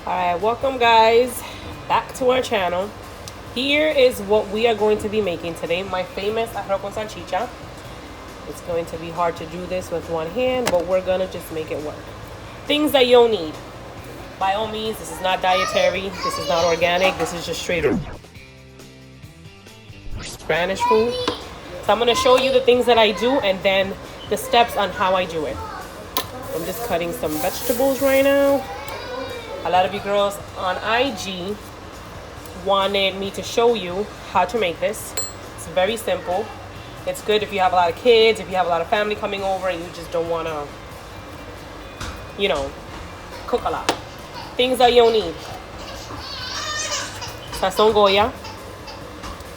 Alright, welcome guys back to our channel. Here is what we are going to be making today. My famous arroz con salchicha. It's going to be hard to do this with one hand, but we're gonna just make it work. Things that you'll need. By all means, this is not dietary, this is not organic, this is just straight up Spanish food. So I'm gonna show you the things that I do and then the steps on how I do it. I'm just cutting some vegetables right now. A lot of you girls on IG wanted me to show you how to make this. It's very simple. It's good if you have a lot of kids, if you have a lot of family coming over and you just don't want to, cook a lot. Things that you'll need. Sazón Goya.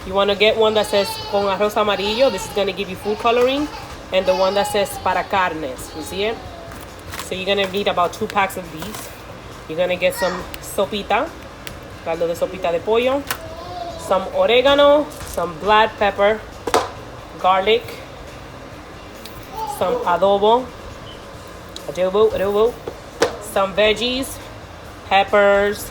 You want to get one that says con arroz amarillo. This is going to give you food coloring. And the one that says para carnes. You see it? So you're going to need about 2 packs of these. You're going to get some sopita, caldo de sopita de pollo, some oregano, some black pepper, garlic, some adobo, some veggies, peppers,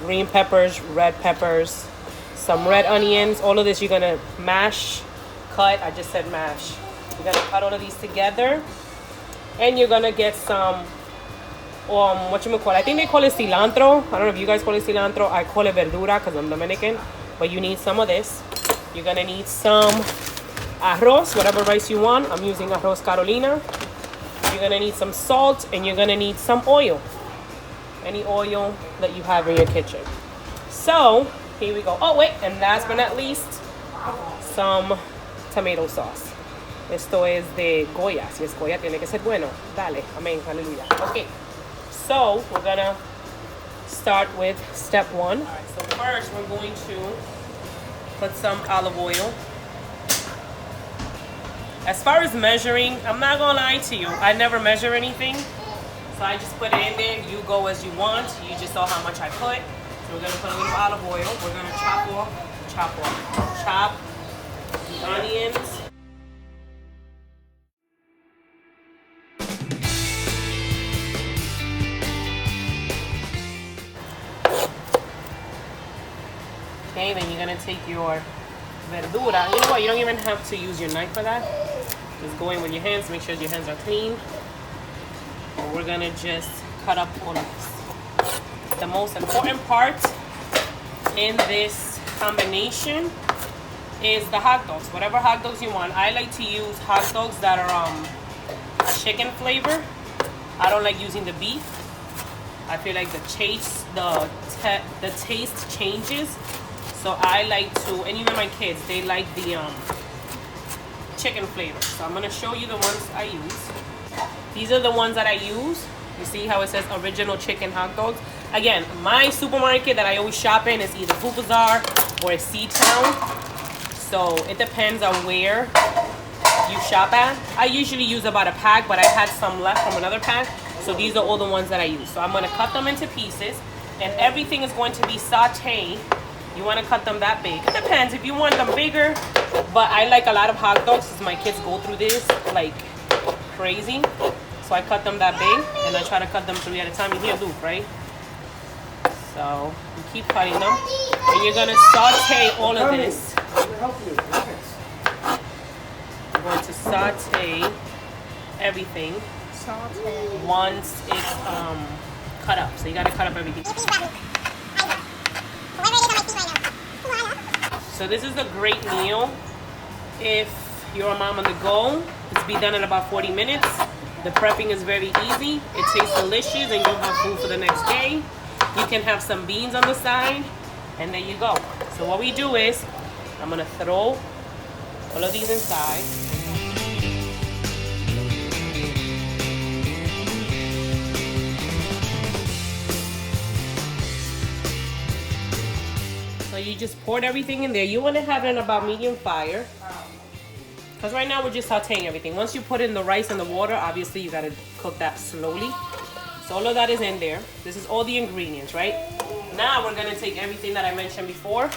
green peppers, red peppers, some red onions. All of this you're going to mash, cut. I just said mash. You're going to cut all of these together. And you're going to get some I think they call it cilantro. I don't know if you guys call it cilantro. I call it verdura because I'm Dominican. But you need some of this. You're going to need some arroz, whatever rice you want. I'm using arroz Carolina. You're going to need some salt and you're going to need some oil. Any oil that you have in your kitchen. So, here we go. Oh, wait. And last but not least, some tomato sauce. Esto es de Goya. Si es Goya, tiene que ser bueno. Dale. Amén. Hallelujah. Okay. So we're gonna start with step 1. All right, so first we're going to put some olive oil. As far as measuring, I'm not gonna lie to you, I never measure anything. So I just put it in there, you go as you want. You just saw how much I put. So we're gonna put a little olive oil. We're gonna chop the onions. Okay, then you're gonna take your verdura. You know what? You don't even have to use your knife for that. Just go in with your hands. Make sure your hands are clean. And we're gonna just cut up all of this. The most important part in this combination is the hot dogs. Whatever hot dogs you want. I like to use hot dogs that are chicken flavor. I don't like using the beef. I feel like the taste changes. So I like to, and even my kids, they like the chicken flavor. So I'm gonna show you the ones I use. These are the ones that I use. You see how it says original chicken hot dogs? Again, my supermarket that I always shop in is either Food Bazaar or C-Town. So it depends on where you shop at. I usually use about a pack, but I had some left from another pack. So these are all the ones that I use. So I'm gonna cut them into pieces and everything is going to be sauteed. You want to cut them that big. It depends if you want them bigger, but I like a lot of hot dogs because my kids go through this like crazy. So I cut them that big and I try to cut them 3 at a time. You hear Luke, right? So you keep cutting them and you're going to saute all of this. You're going to saute everything once it's cut up. So you got to cut up everything. So this is a great meal if you're a mom on the go. It's be done in about 40 minutes. The prepping is very easy. It tastes delicious and you'll have food for the next day. You can have some beans on the side and there you go. So what we do is, I'm gonna throw all of these inside. So you just poured everything in there. You want to have it on about medium fire. Because right now we're just sauteing everything. Once you put in the rice and the water, obviously you got to cook that slowly. So all of that is in there. This is all the ingredients, right? Now we're going to take everything that I mentioned before.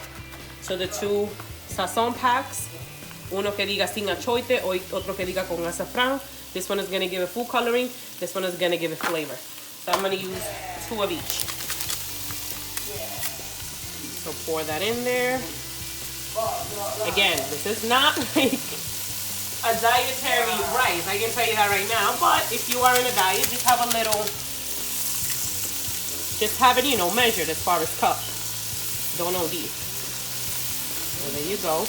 So the 2 sazon packs. Uno que diga sin achoite, otro que diga con azafrán. This one is going to give it food coloring. This one is going to give it flavor. So I'm going to use 2 of each. So pour that in there. Again, this is not like a dietary rice, I can tell you that right now, but if you are in a diet, just have a little, just have it, you know, measured as far as cup. Don't OD. So there you go.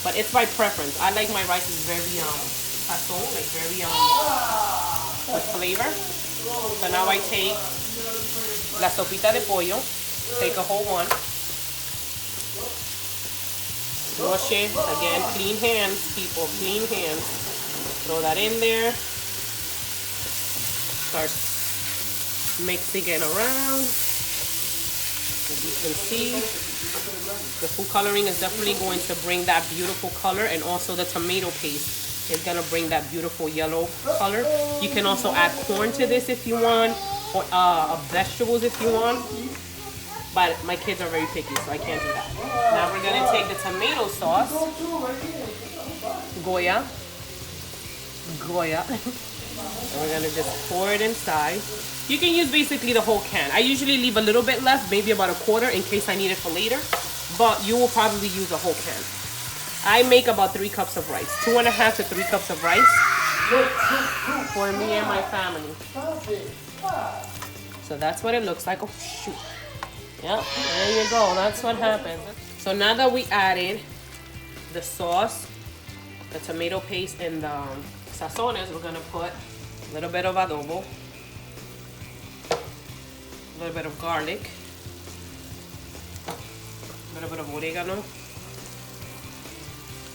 But it's by preference. I like my rices very sazon, like very with flavor. So now I take la sopita de pollo, take a whole one. Wash it. Again, clean hands, people, clean hands. Throw that in there. Start mixing it around. As you can see, the food coloring is definitely going to bring that beautiful color, and also the tomato paste is going to bring that beautiful yellow color. You can also add corn to this if you want, or vegetables if you want. But my kids are very picky, so I can't do that. Now we're gonna take the tomato sauce, Goya, and we're gonna just pour it inside. You can use basically the whole can. I usually leave a little bit left, maybe about a quarter, in case I need it for later. But you will probably use the whole can. I make about 3 cups of rice, 2.5 to 3 cups of rice for me and my family. So that's what it looks like. Oh shoot. Yep, there you go. That's what happens. So now that we added the sauce, the tomato paste, and the sazones, we're gonna put a little bit of adobo, a little bit of garlic, a little bit of oregano,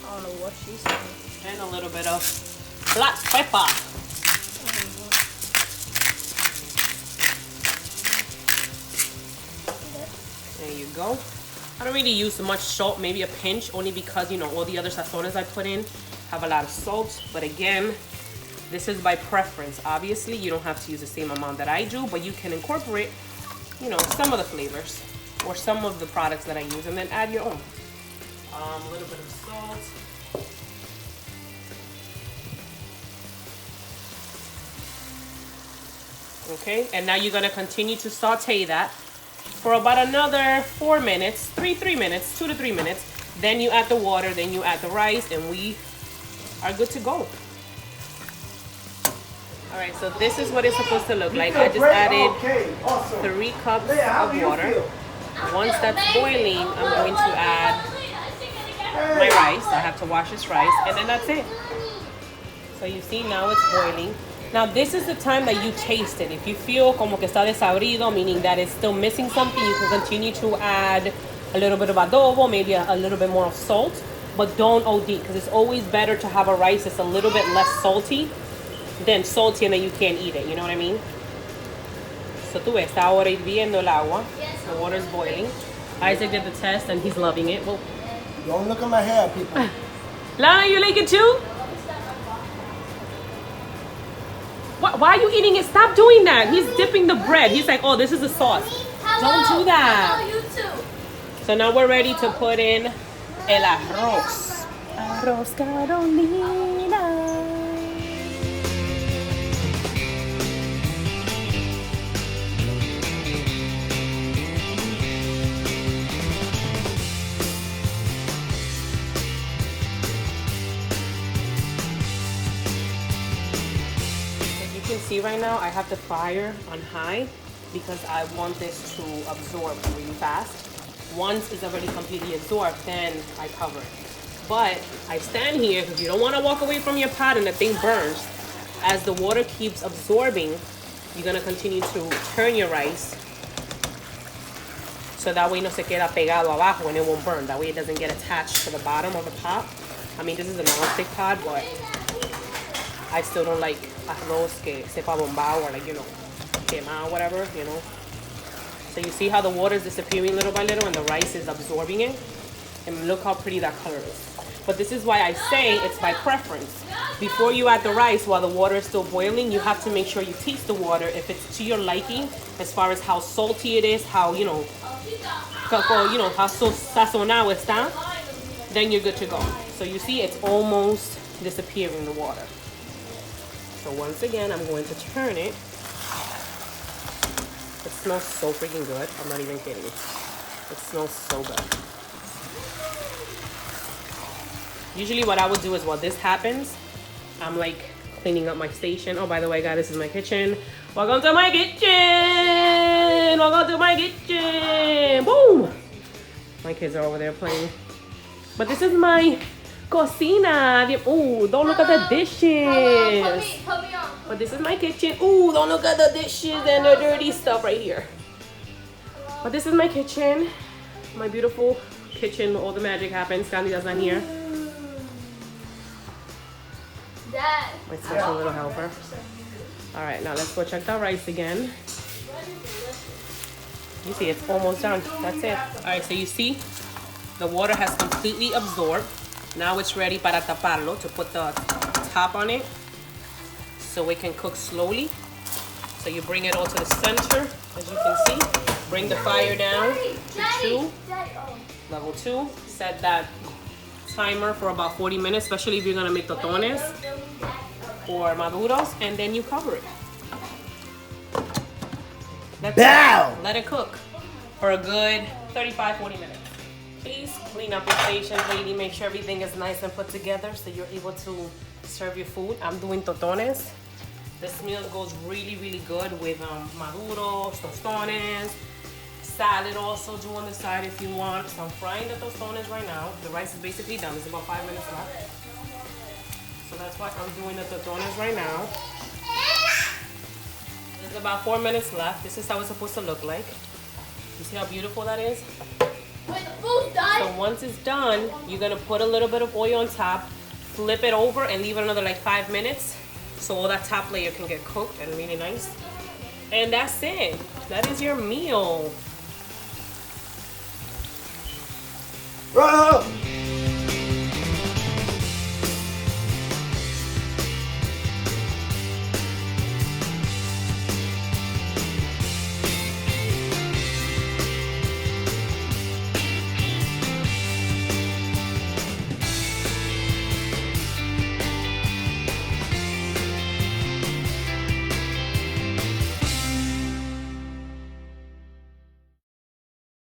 I don't know what she's saying. and a little bit of black pepper. There you go. I don't really use much salt, maybe a pinch, only because, you know, all the other sazones I put in have a lot of salt. But again, this is by preference. Obviously, you don't have to use the same amount that I do, but you can incorporate, you know, some of the flavors or some of the products that I use, and then add your own. A little bit of salt. Okay, and now you're gonna continue to saute that for about another 4 minutes, 3 minutes, 2 to 3 minutes. Then you add the water, then you add the rice, and we are good to go. All right, so this is what it's supposed to look like. I just added 3 cups of water. Once that's boiling, I'm going to add my rice. I have to wash this rice, and then that's it. So you see, now it's boiling. Now this is the time that you taste it. If you feel como que está desabrido, meaning that it's still missing something, you can continue to add a little bit of adobo, maybe a little bit more of salt, but don't OD, because it's always better to have a rice that's a little bit less salty than salty and then you can't eat it, you know what I mean? So tú ves, está ahora hirviendo el agua. The water's boiling. Isaac did the test and he's loving it. Well, don't look at my hair, people. Lana, you like it too? Why are you eating it? Stop doing that. He's dipping the bread. He's like, oh, this is a sauce. Don't do that. Hello, you too. So now we're ready to put in el arroz. Arroz Carolina. See right now, I have the fire on high because I want this to absorb really fast. Once it's already completely absorbed, then I cover it. But I stand here because you don't want to walk away from your pot and the thing burns. As the water keeps absorbing, you're going to continue to turn your rice so that way no se queda pegado abajo and it won't burn. That way it doesn't get attached to the bottom of the pot. I mean, this is a non-stick pot, but I still don't like arroz que sepa bombao or like, you know, quemado, whatever, you know. So you see how the water is disappearing little by little and the rice is absorbing it? And look how pretty that color is. But this is why I say it's by preference. Before you add the rice while the water is still boiling, you have to make sure you taste the water if it's to your liking as far as how salty it is, how, you know, how sazonado está, then you're good to go. So you see it's almost disappearing the water. So once again, I'm going to turn it. It smells so freaking good. I'm not even kidding. It smells so good. Usually what I would do is while this happens, I'm like cleaning up my station. Oh, by the way, guys, this is my kitchen. Welcome to my kitchen. Welcome to my kitchen. Boom. My kids are over there playing. But this is my cocina. Oh, don't look at the dishes. Put me on. But this is my kitchen. Oh, don't look at the dishes and the dirty stuff right here. But this is my kitchen. My beautiful kitchen where all the magic happens. Candida's not here. Dad. My special little helper. All right, now let's go check the rice again. You see, it's almost done. That's it. All right, so you see, the water has completely absorbed. Now it's ready para taparlo, to put the top on it so it can cook slowly. So you bring it all to the center, as you can see. Bring the fire down to 2. Level 2. Set that timer for about 40 minutes, especially if you're gonna make totones or maduros, and then you cover it. That's it. Let it cook for a good 35-40 minutes. Please clean up your station, lady. Make sure everything is nice and put together so you're able to serve your food. I'm doing totones. This meal goes really, really good with maduros, tostones, salad also do on the side if you want. So I'm frying the tostones right now. The rice is basically done. There's about 5 minutes left. So that's why I'm doing the tostones right now. There's about 4 minutes left. This is how it's supposed to look like. You see how beautiful that is? Wait, the food's done. So once it's done, you're gonna put a little bit of oil on top, flip it over, and leave it another like 5 minutes so all that top layer can get cooked and really nice. And that's it. That is your meal.